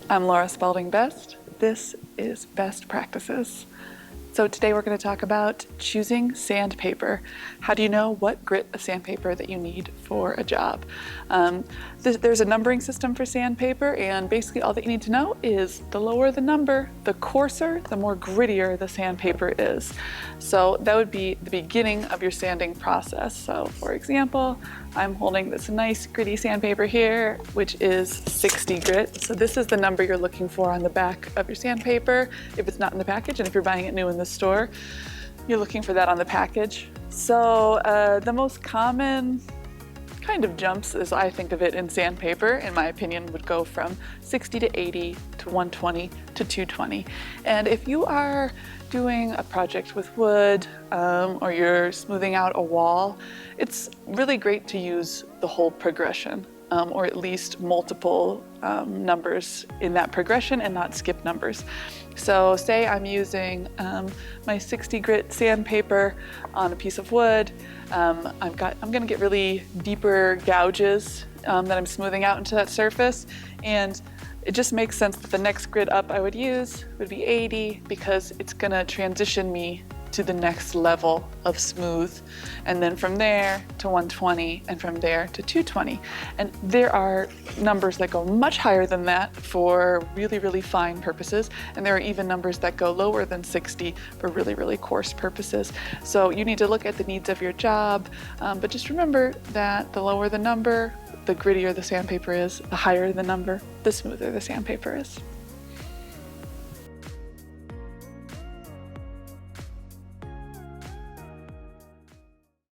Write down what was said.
I'm Laura Spalding Best. This is Best Practices. So today we're going to talk about choosing sandpaper. How do you know what grit of sandpaper that you need for a job? There's a numbering system for sandpaper, and basically all that you need to know is the lower the number, the coarser, the more grittier the sandpaper is. So that would be the beginning of your sanding process. So for example, I'm holding this nice gritty sandpaper here, which is 60 grit. So this is the number you're looking for on the back of your sandpaper if it's not in the package, and if you're buying it new in the store, you're looking for that on the package. So the most common kind of jumps, as I think of it, in sandpaper, in my opinion, would go from 60 to 80 to 120 to 220. And if you are doing a project with wood or you're smoothing out a wall, it's really great to use the whole progression, or at least multiple numbers in that progression and not skip numbers. So say I'm using my 60 grit sandpaper on a piece of wood. I'm going to get really deeper gouges that I'm smoothing out into that surface, and it just makes sense that the next grit up I would use would be 80, because it's going to transition me to the next level of smooth, and then from there to 120, and from there to 220. And there are numbers that go much higher than that for really, really fine purposes, and there are even numbers that go lower than 60 for really, really coarse purposes. So you need to look at the needs of your job, but just remember that the lower the number, the grittier the sandpaper is, the higher the number, the smoother the sandpaper is.